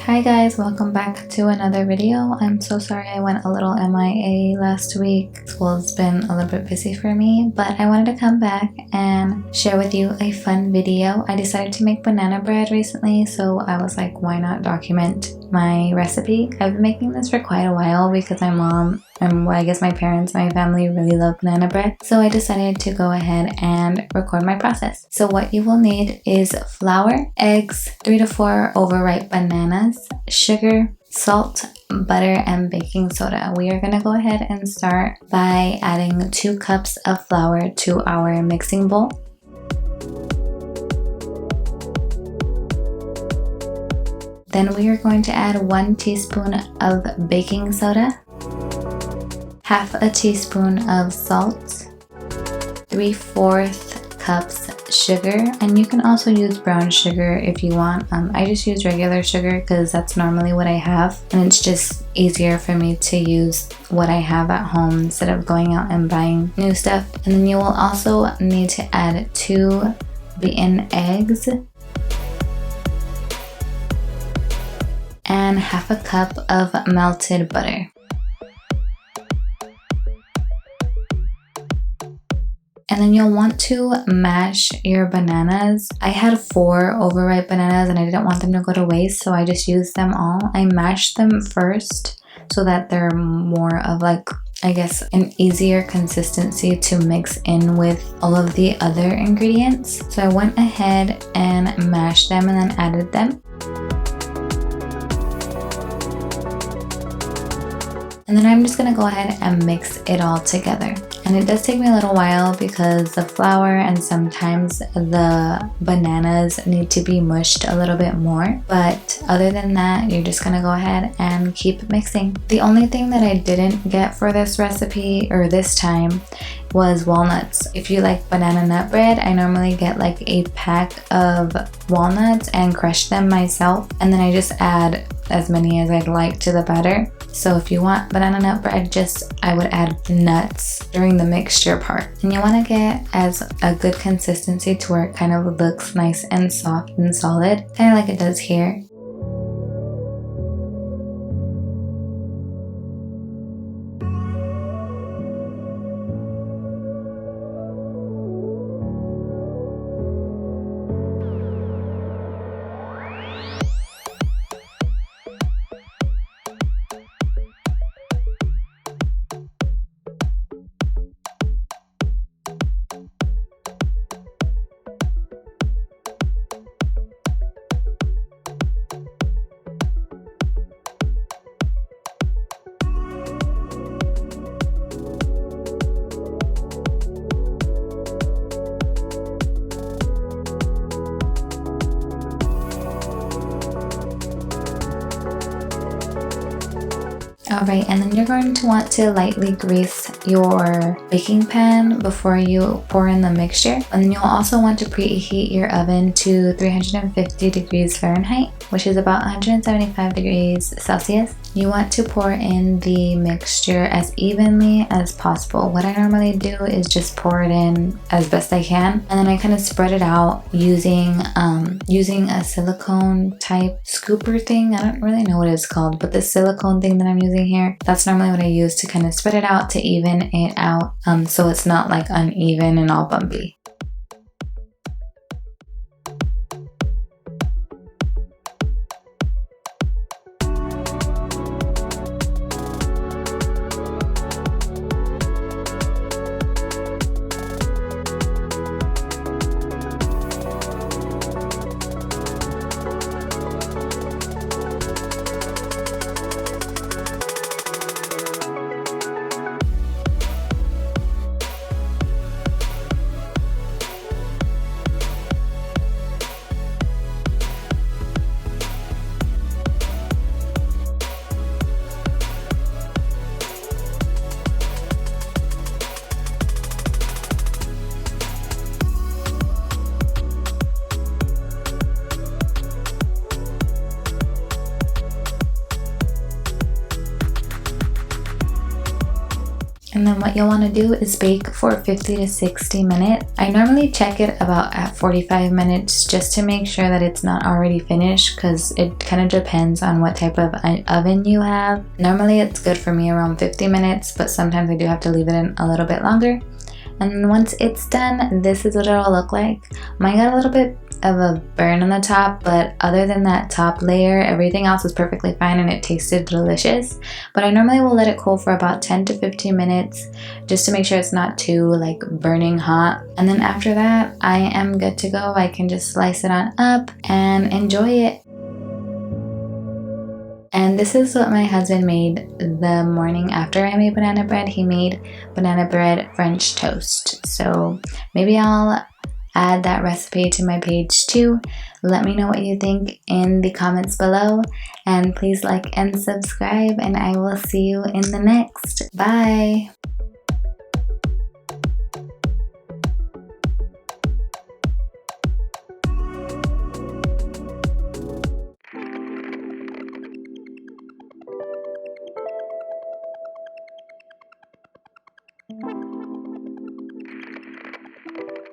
Hi guys, welcome back to another video. I'm so sorry I went a little MIA last week. School's been a little bit busy for me, but I wanted to come back and share with you a fun video. I decided to make banana bread recently, so I was like, why not document my recipe? I've been making this for quite a while because my mom and I guess my parents, my family really love banana bread. So I decided to go ahead and record my process. So what you will need is flour, eggs, 3 to 4 overripe bananas, sugar, salt, butter, and baking soda. We are gonna go ahead and start by adding 2 cups of flour to our mixing bowl. Then we are going to add 1 teaspoon of baking soda, half a teaspoon of salt, 3/4 cups sugar, and you can also use brown sugar if you want. I just use regular sugar because that's normally what I have, and it's just easier for me to use what I have at home instead of going out and buying new stuff. And then you will also need to add 2 beaten eggs and half a cup of melted butter. And then you'll want to mash your bananas. I had 4 overripe bananas and I didn't want them to go to waste, so I just used them all. I mashed them first so that they're more of like, I guess, an easier consistency to mix in with all of the other ingredients. So I went ahead and mashed them and then added them. And then I'm just gonna go ahead and mix it all together. And it does take me a little while because the flour and sometimes the bananas need to be mushed a little bit more. But other than that, you're just gonna go ahead and keep mixing. The only thing that I didn't get for this recipe, or this time, was walnuts. If you like banana nut bread, I normally get like a pack of walnuts and crush them myself. And then I just add as many as I'd like to the batter. So if you want banana nut bread, I would add nuts during the mixture part. And you want to get as a good consistency to where it kind of looks nice and soft and solid, kind of like it does here. Alright, and then you're going to want to lightly grease your baking pan before you pour in the mixture. And then you'll also want to preheat your oven to 350 degrees Fahrenheit, which is about 175 degrees Celsius. You want to pour in the mixture as evenly as possible. What I normally do is just pour it in as best I can, and then I kind of spread it out using a silicone type scooper thing. I don't really know what it's called, but the silicone thing that I'm using here, that's normally what I use to kind of spread it out to even it out, so it's not like uneven and all bumpy. And what you'll want to do is bake for 50 to 60 minutes. I normally check it about at 45 minutes just to make sure that it's not already finished, because it kind of depends on what type of oven you have. Normally it's good for me around 50 minutes, but sometimes I do have to leave it in a little bit longer. And once it's done, this is what it'll look like. Mine got a little bit of a burn on the top, but other than that top layer, everything else was perfectly fine and it tasted delicious. But I normally will let it cool for about 10 to 15 minutes just to make sure it's not too like burning hot. And then after that, I am good to go. I can just slice it on up and enjoy it. And this is what my husband made the morning after I made banana bread. He made banana bread French toast. So maybe I'll add that recipe to my page too. Let me know what you think in the comments below. And please like and subscribe, and I will see you in the next. Bye!